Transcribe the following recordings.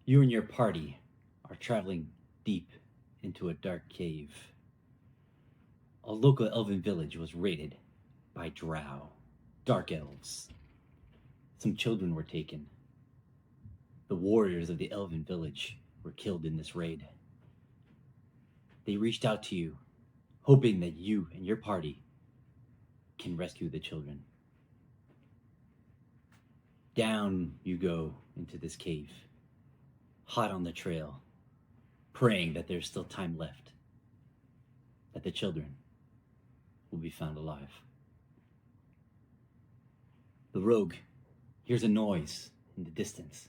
You and your party are traveling deep into a dark cave. A local elven village was raided by drow, dark elves. Some children were taken. The warriors of the elven village were killed in this raid. They reached out to you, hoping that you and your party can rescue the children. Down you go into this cave, hot on the trail, praying that there's still time left, that the children will be found alive. The rogue hears a noise in the distance,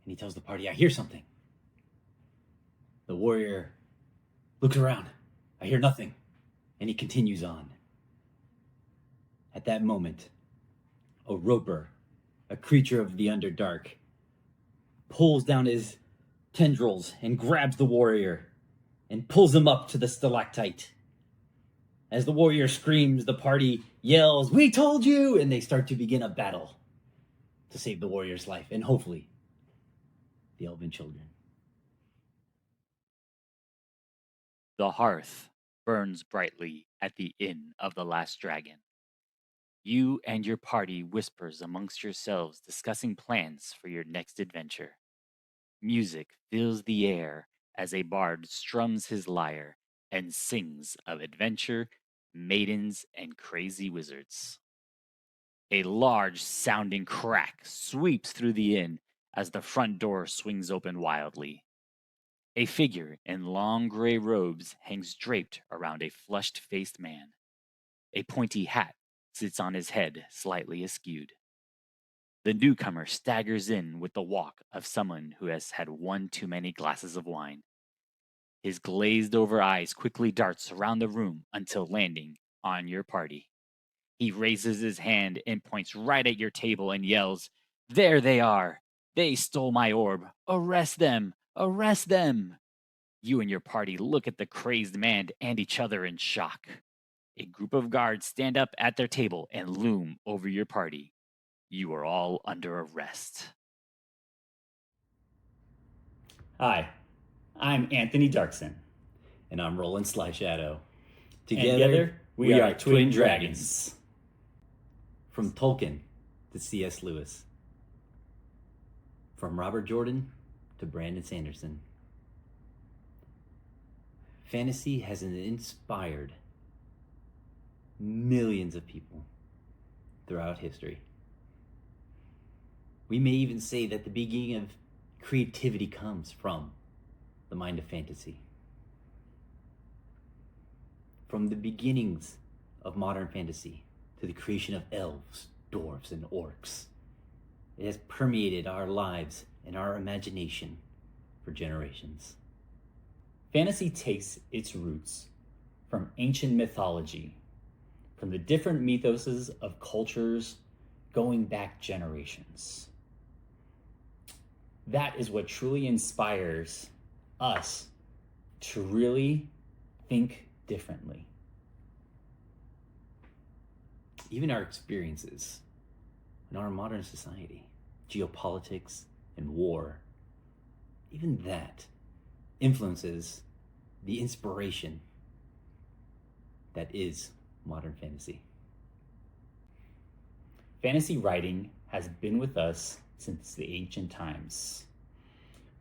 and he tells the party, "I hear something." The warrior looks around. "I hear nothing," and he continues on. At that moment, a roper, a creature of the Underdark, pulls down his tendrils and grabs the warrior and pulls him up to the stalactite. As the warrior screams, the party yells, "We told you!" And they start to begin a battle to save the warrior's life and hopefully the elven children. The hearth burns brightly at the Inn of the Last Dragon. You and your party whispers amongst yourselves, discussing plans for your next adventure. Music fills the air as a bard strums his lyre and sings of adventure, maidens, and crazy wizards. A large sounding crack sweeps through the inn as the front door swings open wildly. A figure in long gray robes hangs draped around a flushed faced man. A pointy hat sits on his head, slightly askewed. The newcomer staggers in with the walk of someone who has had one too many glasses of wine. His glazed over eyes quickly darts around the room until landing on your party. He raises his hand and points right at your table and yells, "There they are! They stole my orb! Arrest them! Arrest them!" You and your party look at the crazed man and each other in shock. A group of guards stand up at their table and loom over your party. You are all under arrest. Hi, I'm Anthony Darkson. And I'm Roland Slyshadow. Together, we are Twin Dragons. From Tolkien to C.S. Lewis. From Robert Jordan to Brandon Sanderson. Fantasy has inspired millions of people throughout history. We may even say that the beginning of creativity comes from the mind of fantasy. From the beginnings of modern fantasy to the creation of elves, dwarves, and orcs, it has permeated our lives and our imagination for generations. Fantasy takes its roots from ancient mythology, from the different mythoses of cultures going back generations. That is what truly inspires us to really think differently. Even our experiences in our modern society, geopolitics and war, even that influences the inspiration that is modern fantasy. Fantasy writing has been with us since the ancient times,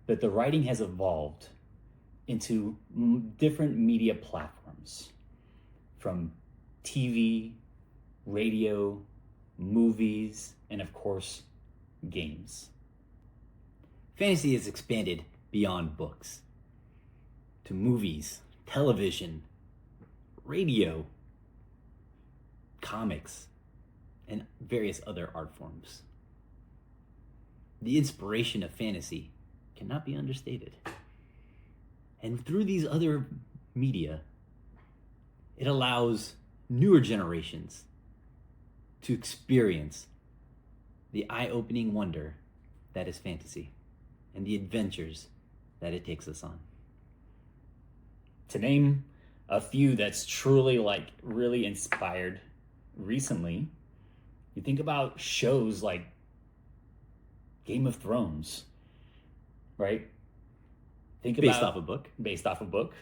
but the writing has evolved into different media platforms, from TV, radio, movies, and of course, games. Fantasy has expanded beyond books to movies, television, radio, comics, and various other art forms. The inspiration of fantasy cannot be understated. And through these other media, it allows newer generations to experience the eye-opening wonder that is fantasy and the adventures that it takes us on. To name a few that's truly really inspired recently, you think about shows like Game of Thrones, right? Think Based about off a book. based off a book.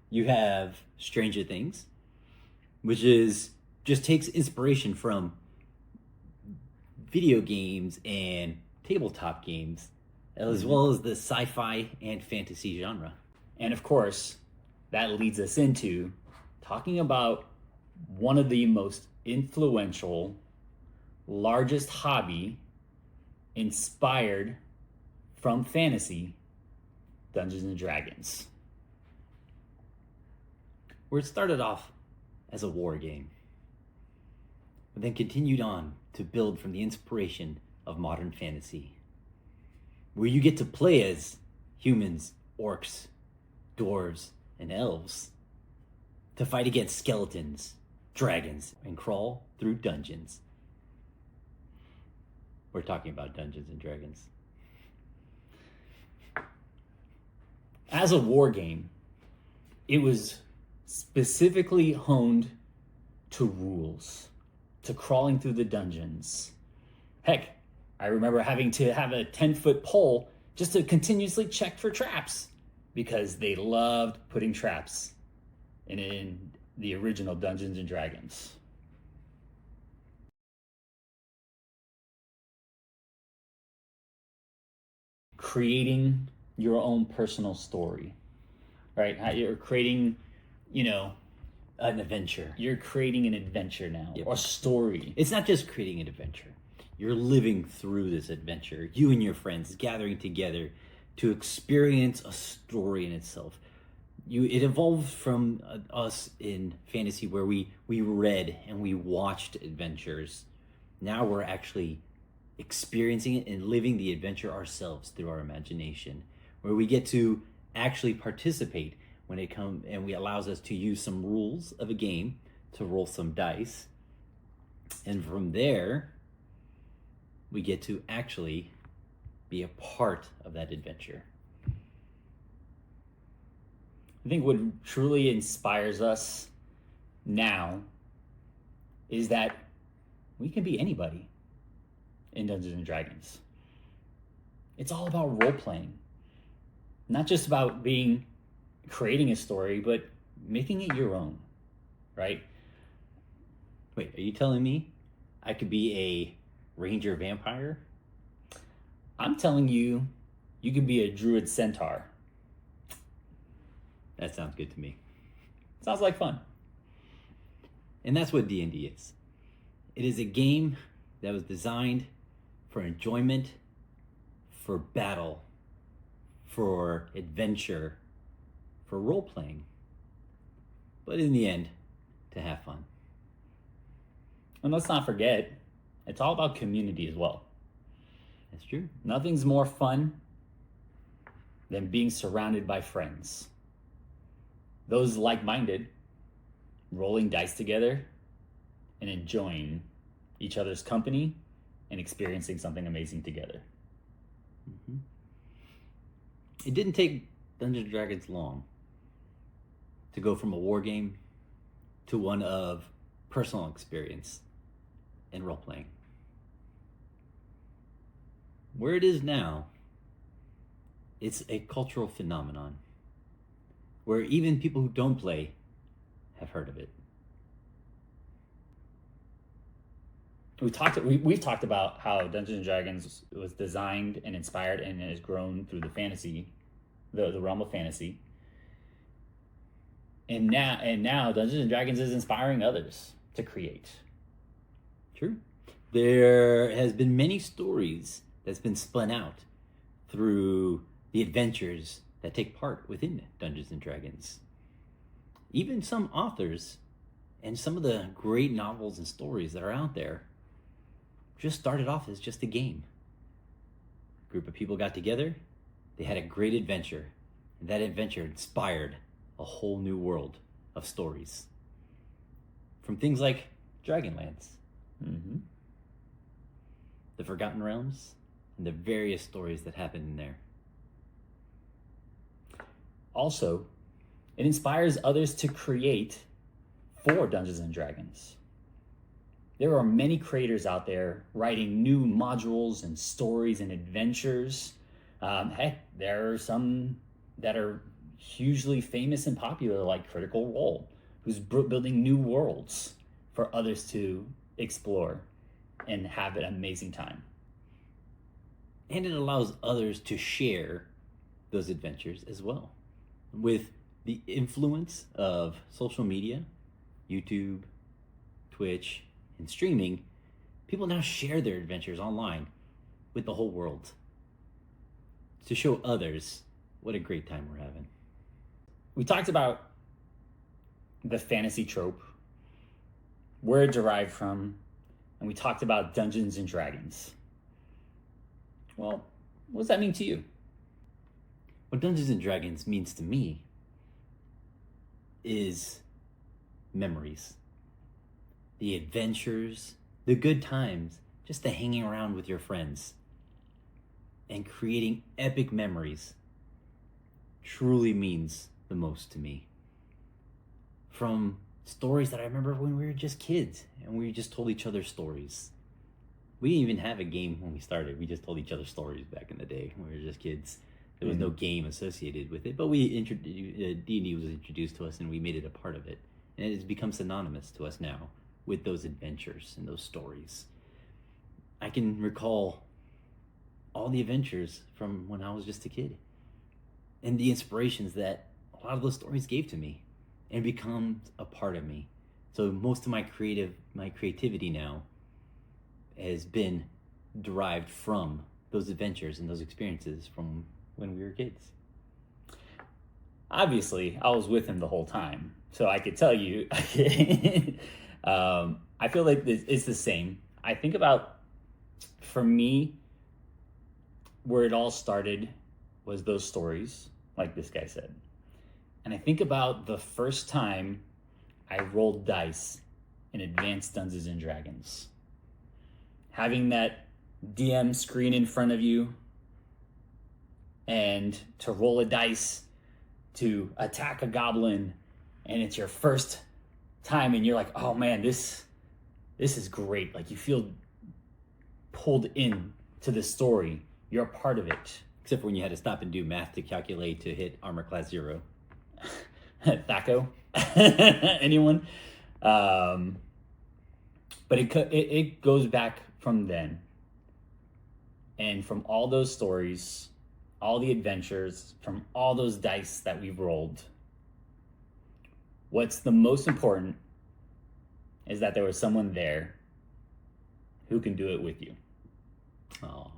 You have Stranger Things, which is just takes inspiration from video games and tabletop games, as well as the sci-fi and fantasy genre. And of course, that leads us into talking about one of the most influential, largest hobby inspired from fantasy, Dungeons and Dragons. Where it started off as a war game, but then continued on to build from the inspiration of modern fantasy, where you get to play as humans, orcs, dwarves, and elves to fight against skeletons, dragons, and crawl through dungeons. We're talking about Dungeons and Dragons. As a war game, it was specifically honed to rules, to crawling through the dungeons. Heck, I remember having to have a 10-foot pole just to continuously check for traps because they loved putting traps in the original Dungeons and Dragons. Creating your own personal story, right? You're creating, An adventure. you're creating an adventure now, Yep. or story. It's not just creating an adventure. You're living through this adventure. You and your friends gathering together to experience a story in itself. It evolved from us in fantasy where we read and we watched adventures. Now we're actually experiencing it and living the adventure ourselves through our imagination, where we get to actually participate when it comes, and we allows us to use some rules of a game to roll some dice, and from there we get to actually be a part of that adventure. I think what truly inspires us now is that we can be anybody in Dungeons and Dragons. It's all about role playing, not just about creating a story, but making it your own, right? Wait, are you telling me I could be a ranger vampire? I'm telling you, you could be a druid centaur. That sounds good to me. Sounds like fun. And that's what D&D is. It is a game that was designed for enjoyment, for battle, for adventure, for role-playing, but in the end, to have fun. And let's not forget, it's all about community as well. That's true. Nothing's more fun than being surrounded by friends. Those like-minded, rolling dice together and enjoying each other's company and experiencing something amazing together. Mm-hmm. It didn't take Dungeons & Dragons long to go from a war game to one of personal experience and role-playing. Where it is now, it's a cultural phenomenon where even people who don't play have heard of it. We've talked about how Dungeons and Dragons was designed and inspired and has grown through the realm of fantasy. And now Dungeons and Dragons is inspiring others to create. True. There has been many stories that's been spun out through the adventures that take part within Dungeons and Dragons. Even some authors and some of the great novels and stories that are out there just started off as just a game. A group of people got together, they had a great adventure, and that adventure inspired a whole new world of stories. From things like Dragonlance, the Forgotten Realms, and the various stories that happen in there. Also, it inspires others to create for Dungeons and Dragons. there are many creators out there writing new modules and stories and adventures. Heck, there are some that are hugely famous and popular, like Critical Role, who's building new worlds for others to explore and have an amazing time. And it allows others to share those adventures as well. With the influence of social media, YouTube, Twitch, and streaming, people now share their adventures online with the whole world to show others what a great time we're having. We talked about the fantasy trope, where it derived from, and we talked about Dungeons and Dragons. Well, what does that mean to you? What Dungeons and Dragons means to me is memories. The adventures, the good times, just the hanging around with your friends and creating epic memories truly means the most to me. From stories that I remember when we were just kids and we just told each other stories. We didn't even have a game when we started. We just told each other stories back in the day when we were just kids. There was no game associated with it, but D&D was introduced to us and we made it a part of it. And it has become synonymous to us now with those adventures and those stories. I can recall all the adventures from when I was just a kid and the inspirations that a lot of those stories gave to me and becomes a part of me. So most of my creativity now has been derived from those adventures and those experiences from when we were kids. Obviously, I was with him the whole time, so I could tell you. I feel like it's the same. I think about, for me, where it all started was those stories, like this guy said. And I think about the first time I rolled dice in Advanced Dungeons and Dragons. Having that DM screen in front of you and to roll a dice to attack a goblin, and it's your first time and you're like, oh man, this is great. Like, you feel pulled in to the story. You're a part of it. Except for when you had to stop and do math to calculate to hit armor class 0. Thaco? Anyone? But it goes back from then. And from all those stories, all the adventures, from all those dice that we've rolled, what's the most important is that there was someone there who can do it with you. Oh.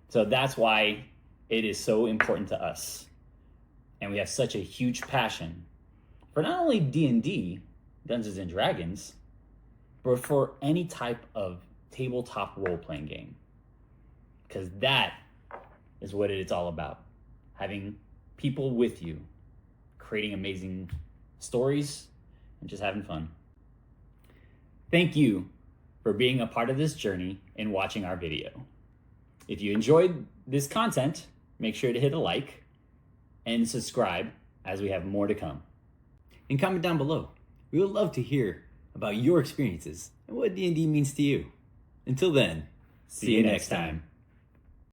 So that's why it is so important to us. And we have such a huge passion for not only D&D, Dungeons and Dragons, but for any type of tabletop role-playing game. Because that is what it's all about. Having people with you, creating amazing stories, and just having fun. Thank you for being a part of this journey and watching our video. If you enjoyed this content, make sure to hit a like and subscribe as we have more to come. And comment down below. We would love to hear about your experiences and what D&D means to you. Until then, See you next time.